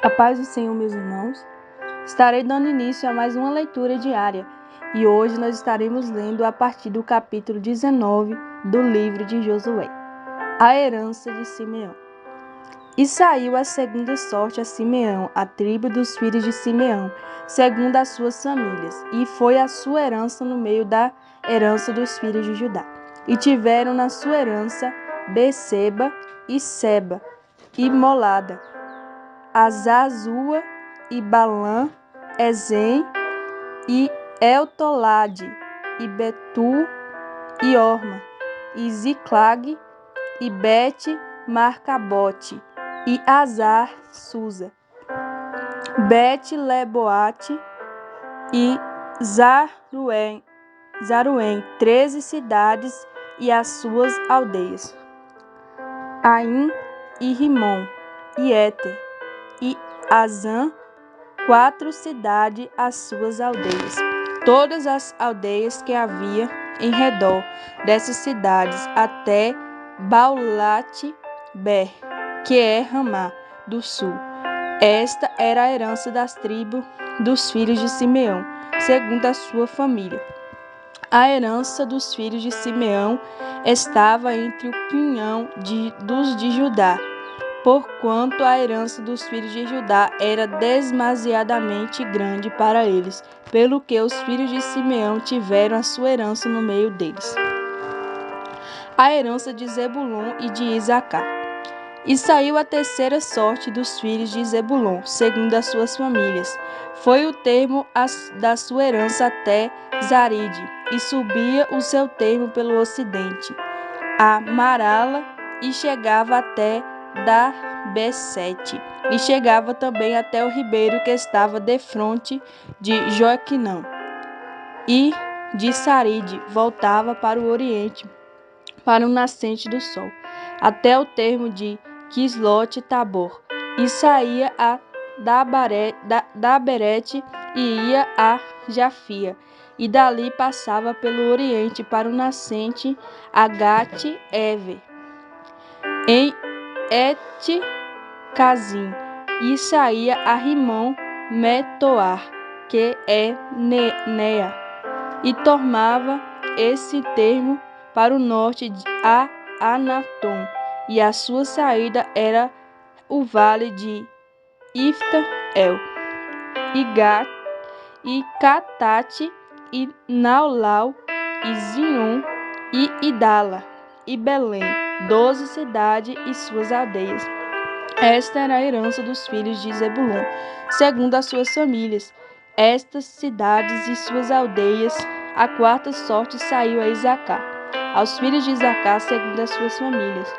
A paz do Senhor, meus irmãos. Estarei dando início a mais uma leitura diária e hoje nós estaremos lendo a partir do capítulo 19 do livro de Josué, a herança de Simeão. E saiu a segunda sorte a Simeão, a tribo dos filhos de Simeão, segundo as suas famílias, e foi a sua herança no meio da herança dos filhos de Judá. E tiveram na sua herança Beceba e Seba e Molada, Azazua e Balã, Ezem e Eltolade e Betu e Orma e Ziclag e Bet-Marcabote e Azar-Susa, Bet-Leboate e Zaruém, 13 cidades e as suas aldeias, Aim e Rimon e Éter e Azã, 4 cidades as suas aldeias. Todas as aldeias que havia em redor dessas cidades até Baulat-Ber, que é Ramá do sul. Esta era a herança das tribos dos filhos de Simeão, segundo a sua família. A herança dos filhos de Simeão estava entre o quinhão dos de Judá, porquanto a herança dos filhos de Judá era demasiadamente grande para eles, pelo que os filhos de Simeão tiveram a sua herança no meio deles. A herança de Zebulon e de Isacar. E saiu a terceira sorte dos filhos de Zebulon, segundo as suas famílias. Foi o termo da sua herança até Zaride, e subia o seu termo pelo ocidente, a Marala, e chegava até Dar-Besete, e chegava também até o ribeiro que estava defronte de Joquinão, e de Saride voltava para o oriente, para o nascente do sol, até o termo de Quislote-Tabor, e saía a Daberete e ia a Jafia, e dali passava pelo oriente para o nascente a Gate-Ever, em Et-Cazim, e saía a Rimon-Metoar, que é Nea, e tomava esse termo para o norte a Anatom, e a sua saída era o vale de Ifta-El, e Gat, e Catate, e Naulau, e Zion, e Idala, e Belém, 12 cidades e suas aldeias. Esta era a herança dos filhos de Zebulon, segundo as suas famílias. Estas cidades e suas aldeias. A quarta sorte saiu a Isacar, aos filhos de Isacar, segundo as suas famílias.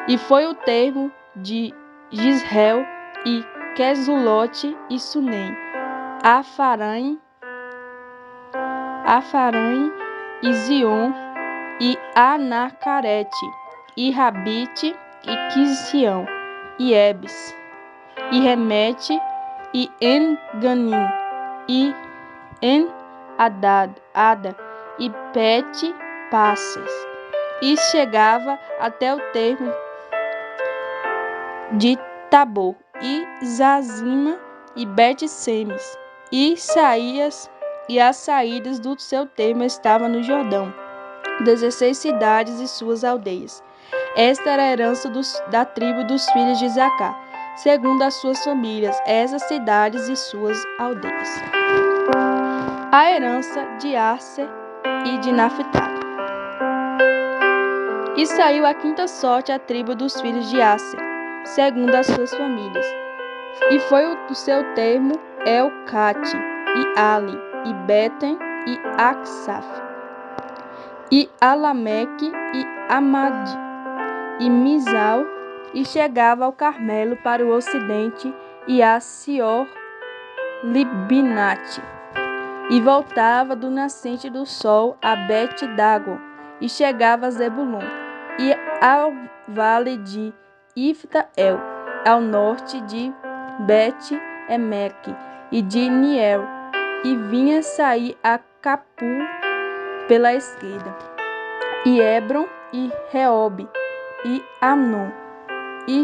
E foi o termo de Gisreel e Quesulote e Sunem, Afaraim e Zion e Anacarete, e Rabite e Quisião, e Ebes, e Remete, e En-Ganim, e En-Ada, e Bet-Passes, e chegava até o termo de Tabor, e Zazima, e Bet-Semes, e as saídas do seu termo estavam no Jordão, 16 cidades e suas aldeias. Esta era a herança da tribo dos filhos de Isacar, segundo as suas famílias, essas cidades e suas aldeias. A herança de Aser e de Naphtali. E saiu a quinta sorte à tribo dos filhos de Aser, segundo as suas famílias. E foi o seu termo Elcate, e Ali, e Beten, e Aksaf, e Alameque, e Amad, e Mizal, e chegava ao Carmelo para o ocidente, e a Sior-Libinate, e voltava do nascente do sol a Bet-Dagon, e chegava a Zebulon, e ao vale de Ifta-El, ao norte de Bet-Emeque e de Niel, e vinha sair a Capu pela esquerda, e Hebron, e Reobe, e Amnon, e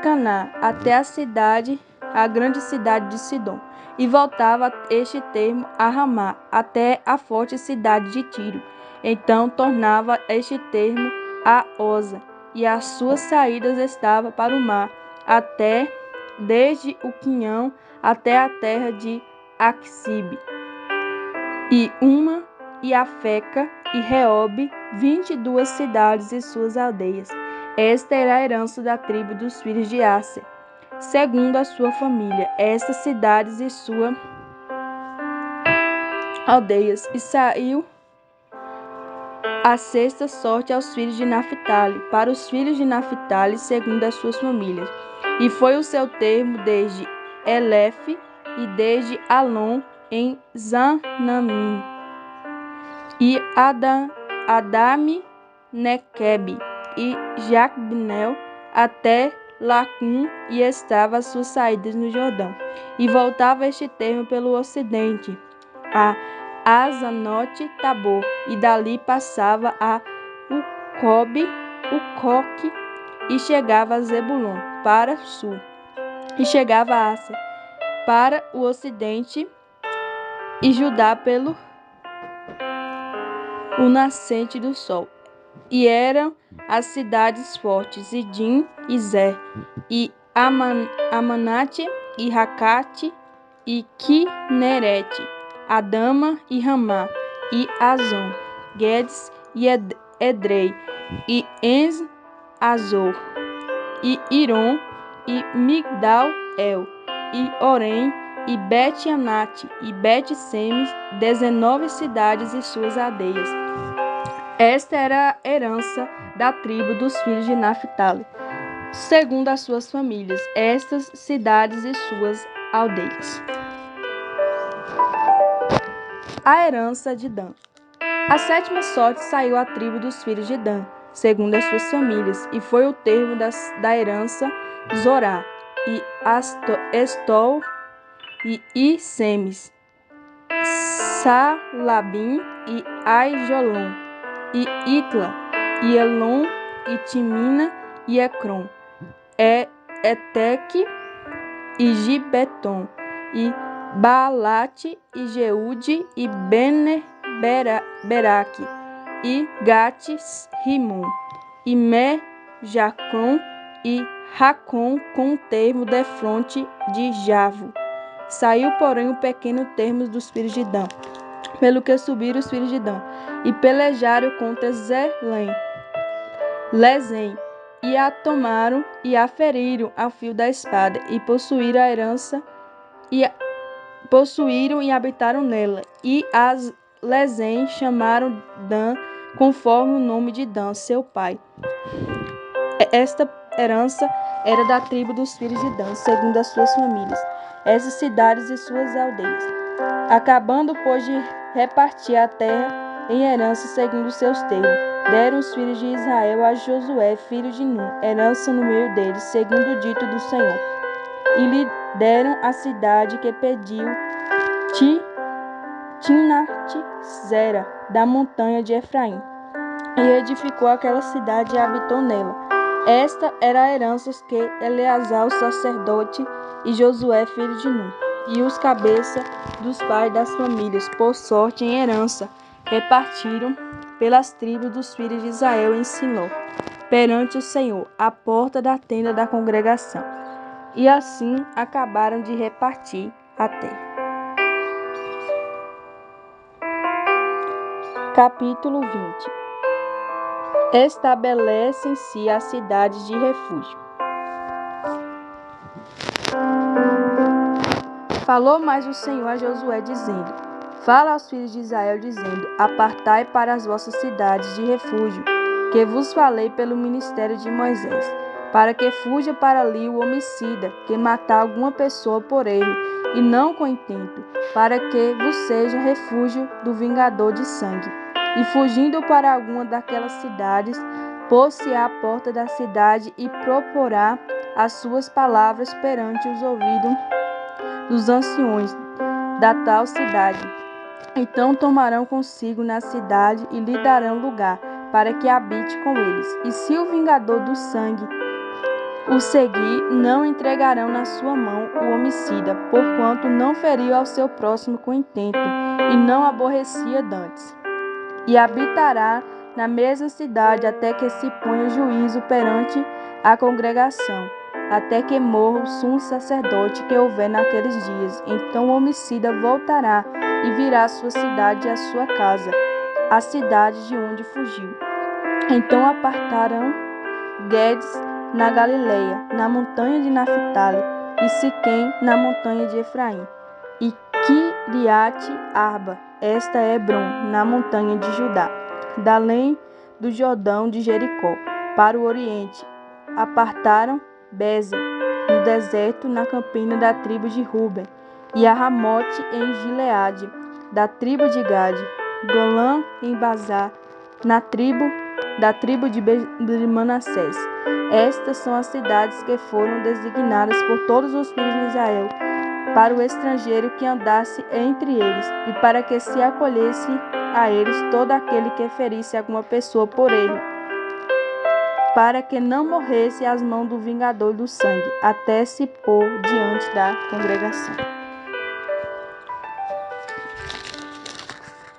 Caná, até a cidade a grande cidade de Sidom, e voltava este termo a Ramá, até a forte cidade de Tiro. Então tornava este termo a Oza, e as suas saídas estavam para o mar, até desde o Quinhão até a terra de Axibe, e Uma, e Afeca, e Reobe, 22 cidades e suas aldeias. Esta era a herança da tribo dos filhos de Asser, segundo a sua família, estas cidades e suas aldeias. E saiu a sexta sorte aos filhos de Naphtali, para os filhos de Naphtali, segundo as suas famílias. E foi o seu termo desde Elefe e desde Alon em Zanamim, e Adami Nequebe e Jacbnel até Lacum, e estava as suas saídas no Jordão. E voltava este termo pelo ocidente a Azanote Tabor, e dali passava a Ucoque, e chegava a Zebulon para o sul, e chegava a Aser para o ocidente, e Judá pelo o nascente do sol. E eram as cidades fortes, Zidim e Zer, e Amanate, e Racate, e Quinerete, Adama e Ramá, e Azon, Guedes e Edrei, e Enz-Azor, e Iron, e Migdal-El, e Orém, e Bet-Anate, e Bet-Semes, 19 cidades e suas aldeias. Esta era a herança da tribo dos filhos de Naphtali, segundo as suas famílias, estas cidades e suas aldeias. A herança de Dan. A sétima sorte saiu à tribo dos filhos de Dan, segundo as suas famílias, e foi o termo da herança Zorá, e Estol, e Semes, Salabim, e Aijolon, e Itla, e Elon, e Timina, e Ecrom, Eteque, e Gibeton, e Baalate, e Jeude, e Beraque, e Gates Rimon, e Jacron, e Racon, com o termo defronte de Javo. Saiu, porém, o pequeno termo dos filhos de Dan, pelo que subiram os filhos de Dan, e pelejaram contra Lezem, e a tomaram, e a feriram ao fio da espada, e possuíram a herança, possuíram e habitaram nela. E as Lezem chamaram Dan, conforme o nome de Dan, seu pai. Esta herança era da tribo dos filhos de Dan, segundo as suas famílias, essas cidades e suas aldeias. Acabando, pois, de repartir a terra em herança segundo os seus termos, deram os filhos de Israel a Josué, filho de Nun, herança no meio deles, segundo o dito do Senhor. E lhe deram a cidade que pediu Timnat-Zera, da montanha de Efraim. E edificou aquela cidade e habitou nela. Esta era a herança que Eleazar, o sacerdote, e Josué, filho de Nun, e os cabeças dos pais das famílias, por sorte em herança, repartiram pelas tribos dos filhos de Israel em Siló, perante o Senhor, à porta da tenda da congregação. E assim acabaram de repartir a terra. Capítulo 20. Estabelecem-se as cidades de refúgio. Falou mais o Senhor a Josué, dizendo: Fala aos filhos de Israel, dizendo: Apartai para as vossas cidades de refúgio, que vos falei pelo ministério de Moisés, para que fuja para ali o homicida, que matar alguma pessoa por erro, e não com intento, para que vos seja refúgio do vingador de sangue. E fugindo para alguma daquelas cidades, pôs-se à porta da cidade e proporá as suas palavras perante os ouvidos dos anciões da tal cidade. Então tomarão consigo na cidade e lhe darão lugar para que habite com eles. E se o vingador do sangue o segui, não entregarão na sua mão o homicida, porquanto não feriu ao seu próximo com intento, e não aborrecia dantes. E habitará na mesma cidade até que se ponha juízo perante a congregação, até que morra o sumo sacerdote que houver naqueles dias. Então o homicida voltará e virá à sua cidade e à sua casa, a cidade de onde fugiu. Então apartaram Guedes na Galileia, na montanha de Naphtali, e Siquém na montanha de Efraim, e Quiriate Arba, esta é Hebrom, na montanha de Judá, da além do Jordão de Jericó, para o oriente. Apartaram Bezer, no deserto, na campina da tribo de Ruben, e a Ramote em Gileade, da tribo de Gade, Golã em Bazar, da tribo de Manassés. Estas são as cidades que foram designadas por todos os filhos de Israel, para o estrangeiro que andasse entre eles, e para que se acolhesse a eles todo aquele que ferisse alguma pessoa por erro, para que não morresse às mãos do vingador do sangue, até se pôr diante da congregação.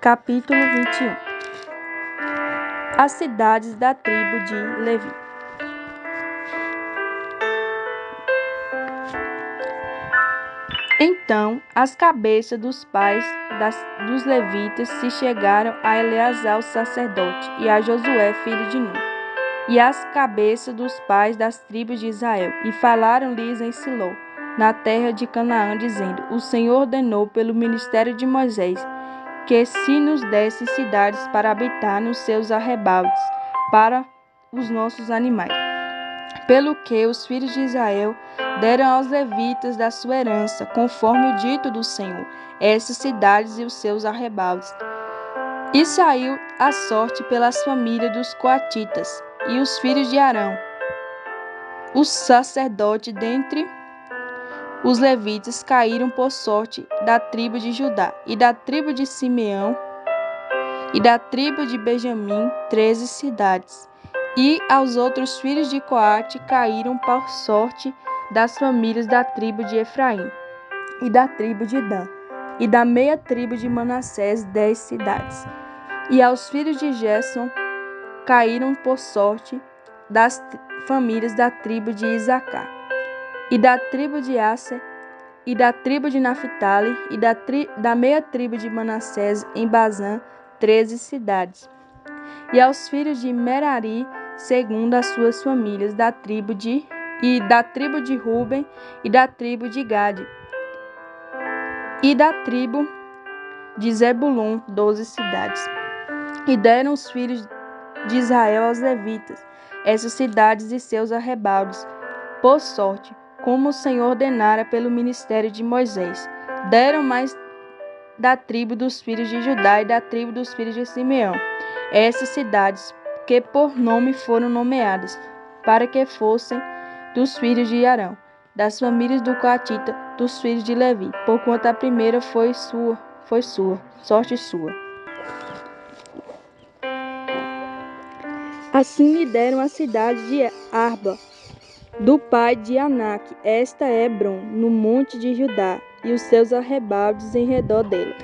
Capítulo 21. As cidades da tribo de Levi. Então as cabeças dos pais dos levitas se chegaram a Eleazar o sacerdote e a Josué filho de Nun, e as cabeças dos pais das tribos de Israel, e falaram-lhes em Siló, na terra de Canaã, dizendo: O Senhor ordenou pelo ministério de Moisés que se nos desse cidades para habitar nos seus arrebaldes, para os nossos animais. Pelo que os filhos de Israel deram aos levitas da sua herança, conforme o dito do Senhor, essas cidades e os seus arrebaldes. E saiu a sorte pelas famílias dos coatitas, e os filhos de Arão, os sacerdotes dentre os levitas, caíram por sorte da tribo de Judá, e da tribo de Simeão, e da tribo de Benjamim, 13 cidades. E aos outros filhos de Coate caíram por sorte das famílias da tribo de Efraim, e da tribo de Dan, e da meia tribo de Manassés, 10 cidades. E aos filhos de Gerson caíram por sorte das famílias da tribo de Isacar, e da tribo de Aser, e da tribo de Naphtali, e da meia tribo de Manassés, em Bazã, 13 cidades. E aos filhos de Merari, segundo as suas famílias, da tribo de Ruben, e da tribo de Gade, e da tribo de Zebulon, 12 cidades. E deram os filhos de Israel aos levitas essas cidades e seus arrebaldes, por sorte, como o Senhor ordenara pelo ministério de Moisés. Deram mais da tribo dos filhos de Judá e da tribo dos filhos de Simeão essas cidades, que por nome foram nomeadas, para que fossem dos filhos de Arão, das famílias do Coatita, dos filhos de Levi, porquanto a primeira foi sorte sua. Assim lhe deram a cidade de Arba, do pai de Anak, esta é Hebrom, no monte de Judá, e os seus arrebaldes em redor dela.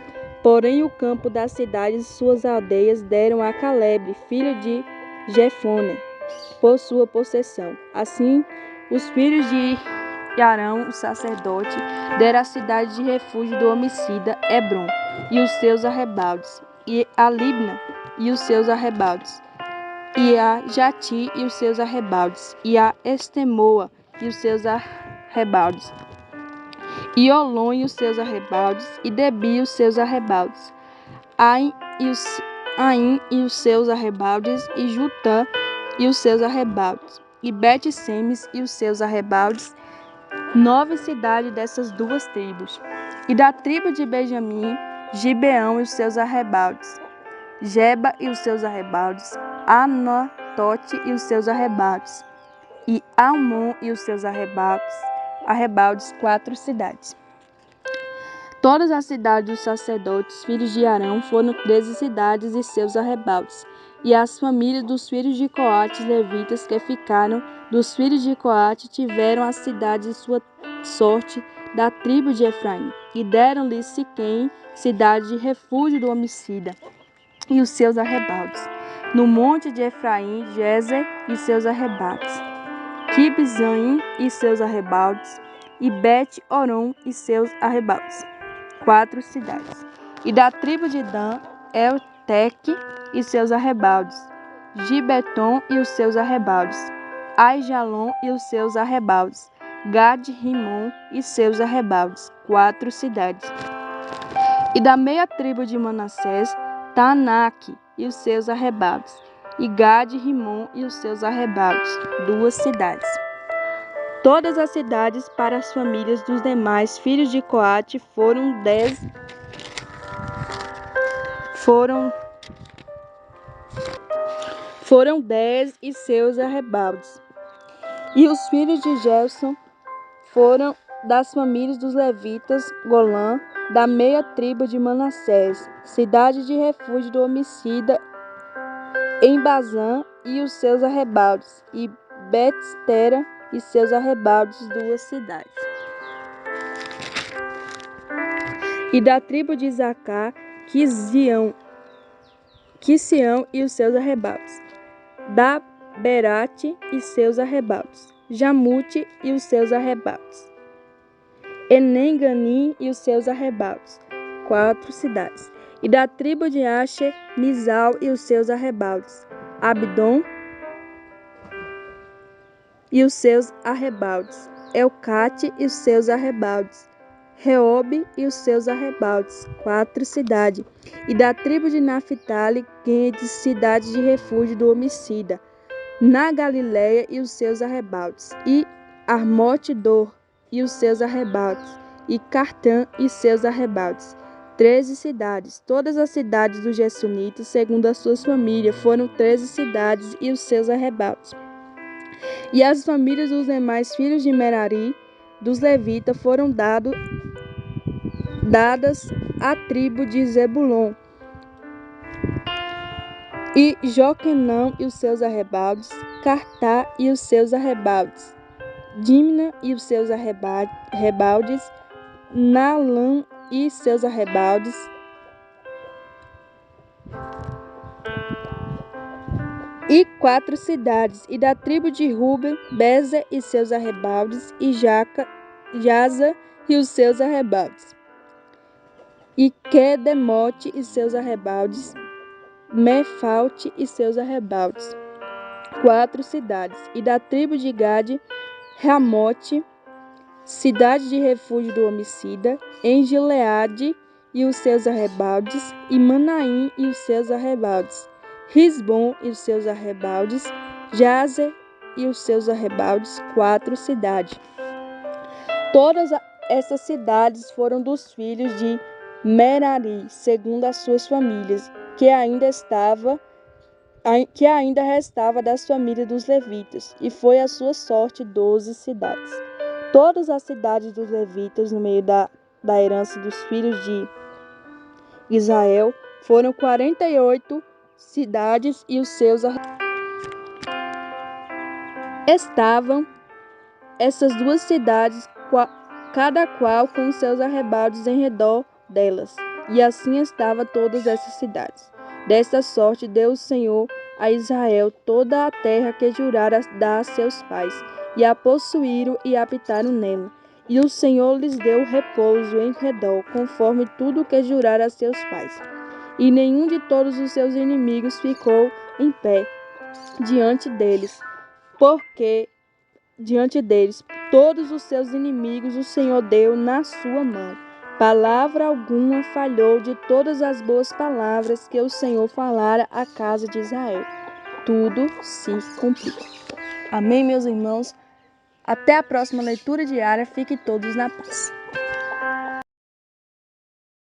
Porém o campo da cidade e suas aldeias deram a Calebe, filho de Jefone, por sua possessão. Assim os filhos de Arão, o sacerdote, deram a cidade de refúgio do homicida Hebrom, e os seus arrebaldes, e a Libna, e os seus arrebaldes, e a Jati e os seus arrebaldes, e a Estemoa e os seus arrebaldes, e Olom e os seus arrebaldes, e Debi e os seus arrebaldes, Ain e os seus arrebaldes, e Jutã e os seus arrebaldes, e Bet-Semes e os seus arrebaldes, 9 cidades dessas duas tribos. E da tribo de Benjamim, Gibeão e os seus arrebaldes, Geba e os seus arrebaldes, Anatote e os seus arrebaldes, e Almon e os seus arrebaldes, 4 cidades. Todas as cidades dos sacerdotes, filhos de Arão, foram 13 cidades e seus arrebaldes. E as famílias dos filhos de Coate, levitas, que ficaram dos filhos de Coate, tiveram as cidades de sua sorte da tribo de Efraim. E deram-lhe Siquém, cidade de refúgio do homicida, e os seus arrebaldes. No monte de Efraim, Gezer e seus arrebaldes. Quibzaim e seus arrebaldes. E Bet-Oron e seus arrebaldes. 4 cidades. E da tribo de Dan, Elteque e seus arrebaldes. Gibeton e os seus arrebaldes. Aijalon e os seus arrebaldes. Gad-Rimon e seus arrebaldes. 4 cidades. E da meia tribo de Manassés, Taanaque e os seus arrebaldes. E Gad-Rimon e os seus arrebaldes. 2 cidades. Todas as cidades para as famílias dos demais filhos de Coate foram 10 e seus arrebaldes. E os filhos de Gerson foram das famílias dos levitas, Golã, da meia tribo de Manassés, cidade de refúgio do homicida em Bazã e os seus arrebaldes, e Betstera e seus arrebaldes, 2 cidades. E da tribo de Isacar, Quisião e os seus arrebaldes, Daberate e seus arrebaldes, Jamute e os seus arrebaldes, Enengani e os seus arrebaldes, 4 cidades. E da tribo de Asher, Misal e os seus arrebaldes, Abdon e os seus arrebaldes, Elcate e os seus arrebaldes, Reobe e os seus arrebaldes, 4 cidades. E da tribo de Naphtali, Guedes, cidade de refúgio do homicida, na Galileia e os seus arrebaldes, e Armote-Dor e os seus arrebaldes, e Cartã e seus arrebaldes, 13 cidades. Todas as cidades dos Gersonitas, segundo as suas famílias, foram 13 cidades e os seus arrebaldes. E as famílias dos demais filhos de Merari, dos levitas, foram dadas à tribo de Zebulon, e Joquenão e os seus arrebaldes, Cartá e os seus arrebaldes, Dimna e os seus arrebaldes, Naalã e seus arrebaldes, e 4 cidades. E da tribo de Ruben, Bezer e seus arrebaldes, e Jaza e os seus arrebaldes, e Quedemote e seus arrebaldes, Mefalte e seus arrebaldes, 4 cidades. E da tribo de Gade, Ramote, cidade de refúgio do homicida, em Gileade e os seus arrebaldes, e Manaim e os seus arrebaldes, Risbom e os seus arrebaldes, Jazer e os seus arrebaldes, 4 cidades. Todas essas cidades foram dos filhos de Merari, segundo as suas famílias, que ainda restava das famílias dos levitas, e foi a sua sorte 12 cidades. Todas as cidades dos levitas, no meio da herança dos filhos de Israel, foram 48 cidades, e os seus estavam essas 2 cidades, cada qual com seus arrebaldes em redor delas. E assim estavam todas essas cidades. Desta sorte deu o Senhor a Israel toda a terra que jurara dar a seus pais, e a possuíram e habitaram nela. E o Senhor lhes deu repouso em redor, conforme tudo o que jurara a seus pais. E nenhum de todos os seus inimigos ficou em pé diante deles, porque diante deles todos os seus inimigos o Senhor deu na sua mão. Palavra alguma falhou de todas as boas palavras que o Senhor falara à casa de Israel. Tudo se cumpriu. Amém, meus irmãos? Até a próxima leitura diária. Fiquem todos na paz.